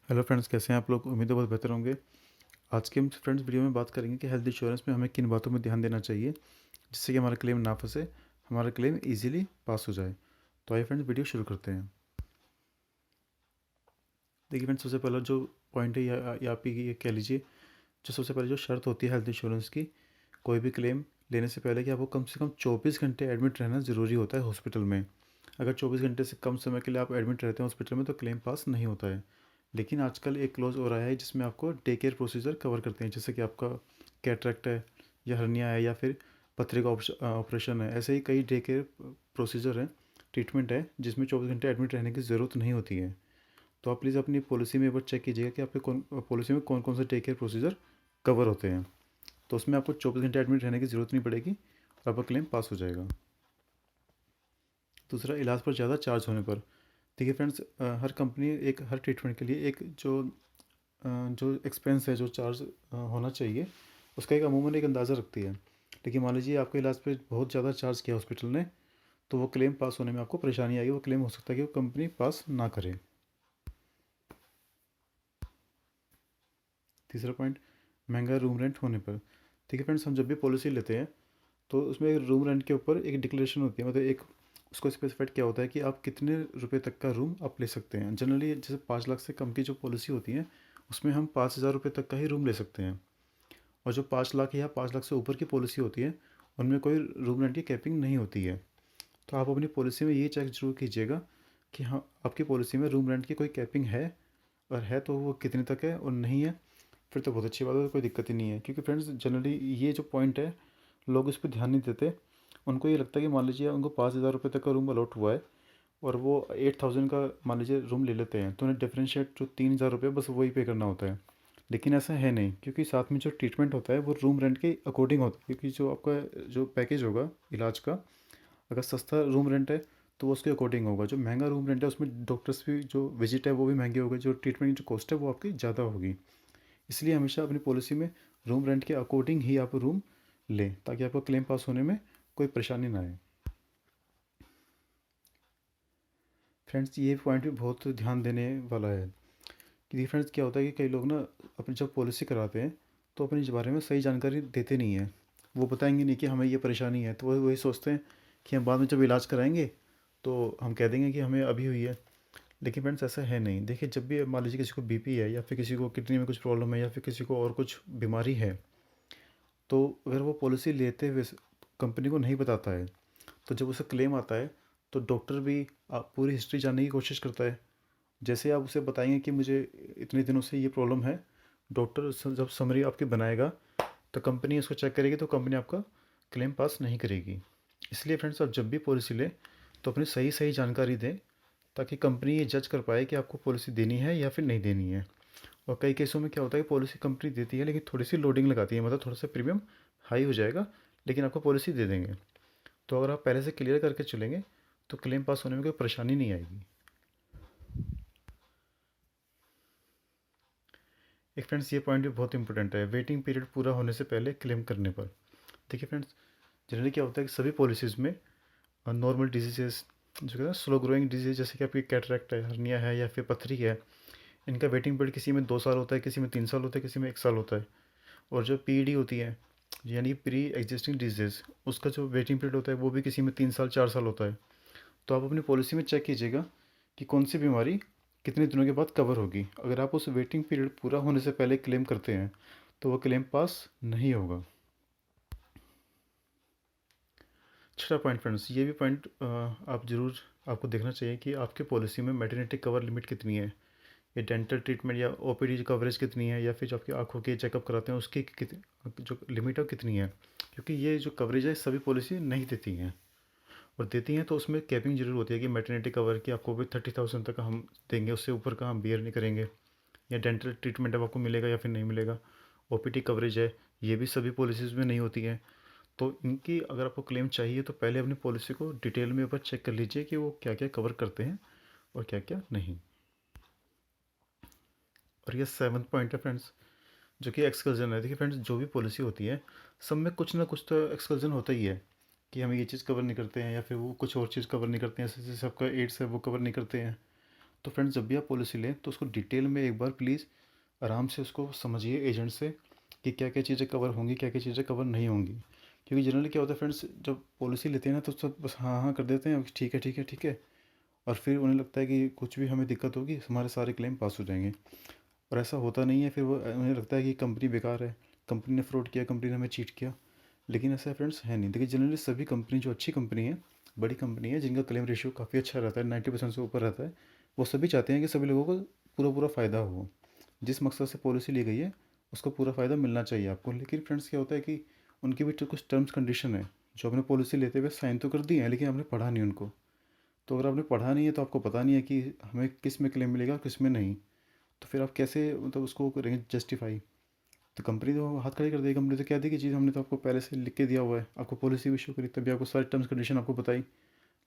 Hello friends, कैसे हैं आप लोग? उम्मीद है बहुत बेहतर होंगे। आज के हम फ्रेंड्स वीडियो में बात करेंगे कि हेल्थ इंश्योरेंस में हमें किन बातों में ध्यान देना चाहिए जिससे कि हमारा क्लेम ना फंसे, हमारा क्लेम इजीली पास हो जाए। तो आइए फ्रेंड्स, वीडियो शुरू करते हैं। देखिए फ्रेंड्स, सबसे पहला जो पॉइंट है या आप ये कह लीजिए, जो सबसे पहले जो शर्त होती है हेल्थ इंश्योरेंस की, कोई भी क्लेम लेने से पहले कि आपको कम से कम 24 घंटे एडमिट रहना ज़रूरी होता है हॉस्पिटल में। अगर 24 घंटे से कम समय के लिए आप एडमिट रहते हैं हॉस्पिटल में तो क्लेम पास नहीं होता है। लेकिन आजकल एक क्लॉज हो रहा है जिसमें आपको डे केयर प्रोसीजर कवर करते हैं, जैसे कि आपका कैटरेक्ट है या हर्निया है या फिर पथरी का ऑपरेशन है। ऐसे ही कई डे केयर प्रोसीजर है, ट्रीटमेंट है जिसमें 24 घंटे एडमिट रहने की ज़रूरत नहीं होती है। तो आप प्लीज़ अपनी पॉलिसी में एक बार चेक कीजिएगा कि आपके कौन पॉलिसी में कौन कौन से टेक केयर प्रोसीजर कवर होते हैं। तो उसमें आपको 24 घंटे एडमिट रहने की ज़रूरत नहीं पड़ेगी और आपका क्लेम पास हो जाएगा। दूसरा, इलाज पर ज़्यादा चार्ज होने पर। देखिए फ्रेंड्स, हर कंपनी हर ट्रीटमेंट के लिए एक जो एक्सपेंस है, जो चार्ज होना चाहिए, उसका एक अमूमन एक अंदाज़ा रखती है। लेकिन मान लीजिए आपके इलाज पे बहुत ज़्यादा चार्ज किया हॉस्पिटल ने, तो वो क्लेम पास होने में आपको परेशानी आएगी। वो क्लेम हो सकता है कि वो कंपनी पास ना करे। तीसरा पॉइंट, महंगा रूम रेंट होने पर। ठीक है फ्रेंड्स, हम जब भी पॉलिसी लेते हैं तो उसमें एक रूम रेंट के ऊपर एक डिक्लेरेशन होती है, मतलब एक उसको स्पेसिफाइड किया होता है कि आप कितने रुपए तक का रूम आप ले सकते हैं। जनरली जैसे 5 लाख से कम की जो पॉलिसी होती है उसमें हम 5,000 रुपये तक का ही रूम ले सकते हैं। और जो 5 लाख या 5 लाख से ऊपर की पॉलिसी होती है उनमें कोई रूम रेंट की कैपिंग नहीं होती है। तो आप अपनी पॉलिसी में ये चेक जरूर कीजिएगा कि हाँ, आपकी पॉलिसी में रूम रेंट की कोई कैपिंग है, और है तो वो कितने तक है, और नहीं है फिर तो बहुत अच्छी बात है, कोई दिक्कत ही नहीं है। क्योंकि फ्रेंड्स, जनरली ये जो पॉइंट है, लोग इस पर ध्यान नहीं देते। उनको ये लगता है कि मान लीजिए उनको 5,000 रुपये तक का रूम अलॉट हुआ है और वो 8,000 का मान लीजिए रूम ले लेते हैं, तो उन्हें डिफरेंशिएट जो 3,000 रुपये बस वही पे करना होता है। लेकिन ऐसा है नहीं, क्योंकि साथ में जो ट्रीटमेंट होता है वो रूम रेंट के अकॉर्डिंग होता है। क्योंकि जो आपका जो पैकेज होगा इलाज का, अगर सस्ता रूम रेंट है तो वो उसके अकॉर्डिंग होगा। जो महंगा रूम रेंट है उसमें डॉक्टर्स भी जो विजिट है वो भी महंगे होंगे, जो ट्रीटमेंट की जो कॉस्ट है वो आपकी ज़्यादा होगी। इसलिए हमेशा अपनी पॉलिसी में रूम रेंट के अकॉर्डिंग ही आप रूम लें, ताकि आपको क्लेम पास होने में कोई परेशानी ना आए। फ्रेंड्स, ये पॉइंट भी बहुत ध्यान देने वाला है कि फ्रेंड्स, क्या होता है कि कई लोग ना अपनी जब पॉलिसी कराते हैं तो अपने इस बारे में सही जानकारी देते नहीं हैं। वो बताएंगे नहीं कि हमें ये परेशानी है, तो वो वही सोचते हैं कि हम बाद में जब इलाज कराएंगे तो हम कह देंगे कि हमें अभी हुई है। लेकिन फ्रेंड्स, ऐसा है नहीं। देखिए, जब भी मान लीजिए किसी को बीपी है या फिर किसी को किडनी में कुछ प्रॉब्लम है या फिर किसी को और कुछ बीमारी है, तो अगर वो पॉलिसी लेते हुए कंपनी को नहीं बताता है, तो जब उसे क्लेम आता है तो डॉक्टर भी पूरी हिस्ट्री जानने की कोशिश करता है। जैसे आप उसे बताएंगे कि मुझे इतने दिनों से ये प्रॉब्लम है, डॉक्टर जब समरी आपकी बनाएगा तो कंपनी उसको चेक करेगी, तो कंपनी आपका क्लेम पास नहीं करेगी। इसलिए फ्रेंड्स, आप जब भी पॉलिसी लें तो अपनी सही सही जानकारी दें, ताकि कंपनी ये जज कर पाए कि आपको पॉलिसी देनी है या फिर नहीं देनी है। और कई केसों में क्या होता है कि पॉलिसी कंपनी देती है लेकिन थोड़ी सी लोडिंग लगाती है, मतलब थोड़ा सा प्रीमियम हाई हो जाएगा, लेकिन आपको पॉलिसी दे देंगे। तो अगर आप पहले से क्लियर करके चलेंगे तो क्लेम पास होने में कोई परेशानी नहीं आएगी। एक फ्रेंड्स, ये पॉइंट भी बहुत इंपॉर्टेंट है, वेटिंग पीरियड पूरा होने से पहले क्लेम करने पर। देखिए फ्रेंड्स, जनरली क्या होता है कि सभी पॉलिसीज़ में नॉर्मल डिजीजेस, जो कहते हैं स्लो ग्रोइंग डिजीज, जैसे कि आपकी कैटरेक्ट है, हर्निया है या फिर पथरी है, इनका वेटिंग पीरियड किसी में 2 साल होता है, किसी में 3 साल होता है, किसी में 1 साल होता है। और जो पीईडी होती है, यानी प्री एग्जिस्टिंग डिजीज़, उसका जो वेटिंग पीरियड होता है वो भी किसी में 3 साल 4 साल होता है। तो आप अपनी पॉलिसी में चेक कीजिएगा कि कौन सी बीमारी कितने दिनों के बाद कवर होगी। अगर आप उस वेटिंग पीरियड पूरा होने से पहले क्लेम करते हैं तो वो क्लेम पास नहीं होगा। छठा पॉइंट फ्रेंड्स, ये भी पॉइंट आप ज़रूर आपको देखना चाहिए कि आपके पॉलिसी में मैटरनिटी कवर लिमिट कितनी है, या डेंटल ट्रीटमेंट या ओपीडी कवरेज कितनी है, या फिर जो आपकी आँखों के चेकअप कराते हैं उसकी जो लिमिट है वो कितनी है। क्योंकि ये जो कवरेज है सभी पॉलिसी नहीं देती हैं, और देती हैं तो उसमें कैपिंग जरूर होती है कि मैटरनिटी कवर की आपको भी 30,000 तक हम देंगे, उससे ऊपर का हम बियर नहीं करेंगे। या डेंटल ट्रीटमेंट अब आपको मिलेगा या फिर नहीं मिलेगा। ओपीडी कवरेज है, ये भी सभी पॉलिसीज़ में नहीं होती है। तो इनकी अगर आपको क्लेम चाहिए तो पहले अपनी पॉलिसी को डिटेल में एक बार चेक कर लीजिए कि वो क्या क्या कवर करते हैं और क्या क्या नहीं। और ये सेवन्थ पॉइंट है फ्रेंड्स, जो कि एक्सकर्जन है। देखिए फ्रेंड्स, जो भी पॉलिसी होती है सब में कुछ ना कुछ तो एक्सकर्जन होता ही है, कि हम ये चीज़ कवर नहीं करते हैं या फिर वो कुछ और चीज़ कवर नहीं करते हैं, जैसे सबका एड्स है वो कवर नहीं करते हैं। तो फ्रेंड्स जब भी आप पॉलिसी लें तो उसको डिटेल में एक बार प्लीज़ आराम से उसको समझिए एजेंट से कि क्या क्या चीज़ें कवर होंगी, क्या क्या चीज़ें कवर नहीं होंगी। क्योंकि जनरली क्या होता है फ्रेंड्स, जब पॉलिसी लेते हैं ना तो सब बस हाँ हाँ कर देते हैं, ठीक है ठीक है ठीक है। और फिर उन्हें लगता है कि कुछ भी हमें दिक्कत होगी हमारे सारे क्लेम पास हो जाएंगे। और ऐसा होता नहीं है। फिर वो उन्हें लगता है कि कंपनी बेकार है, कंपनी ने फ्रॉड किया, कंपनी ने हमें चीट किया। लेकिन ऐसा फ्रेंड्स है नहीं। देखिए जनरली सभी कंपनी जो अच्छी कंपनी है, बड़ी कंपनी है, जिनका क्लेम रेशियो काफ़ी अच्छा रहता है, 90% से ऊपर रहता है, वो सभी चाहते हैं कि सभी लोगों को पूरा पूरा फ़ायदा हो। जिस मकसद से पॉलिसी ली गई है उसका पूरा फ़ायदा मिलना चाहिए आपको। लेकिन फ्रेंड्स क्या होता है कि उनके भी तो कुछ टर्म्स कंडीशन है, जो आपने पॉलिसी लेते हुए साइन तो कर दिए हैं लेकिन आपने पढ़ा नहीं उनको। तो अगर आपने पढ़ा नहीं है तो आपको पता नहीं है कि हमें किस में क्लेम मिलेगा किस में नहीं। तो फिर आप कैसे मतलब उसको करेंगे जस्टिफाई। तो कंपनी तो हाथ खड़े कर देगी। कंपनी तो क्या देगी चीज़, हमने तो आपको पहले से लिख के दिया हुआ है, आपको पॉलिसी भी इशू करी तभी आपको सारी टर्म्स कंडीशन आपको बताई,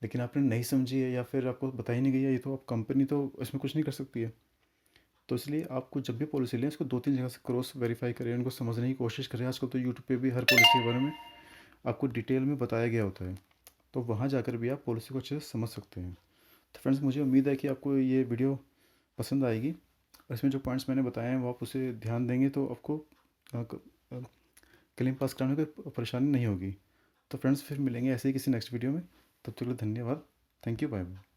लेकिन आपने नहीं समझी है या फिर आपको बताई नहीं गई है, ये तो आप कंपनी तो इसमें कुछ नहीं कर सकती है। तो इसलिए आपको जब भी पॉलिसी लें उसको 2-3 जगह से क्रॉस वेरीफाई करें, उनको समझने की कोशिश करें। आजकल तो यूट्यूब पे भी हर पॉलिसी के बारे में आपको डिटेल में बताया गया होता है, तो वहाँ जाकर भी आप पॉलिसी को अच्छे से समझ सकते हैं। तो फ्रेंड्स मुझे उम्मीद है कि आपको ये वीडियो पसंद आएगी और इसमें जो पॉइंट्स मैंने बताए हैं वो आप उसे ध्यान देंगे तो आपको क्लेम पास कराने में कोई परेशानी नहीं होगी। तो फ्रेंड्स फिर मिलेंगे ऐसे ही किसी नेक्स्ट वीडियो में। तब तक के लिए धन्यवाद। Thank you, bye bye.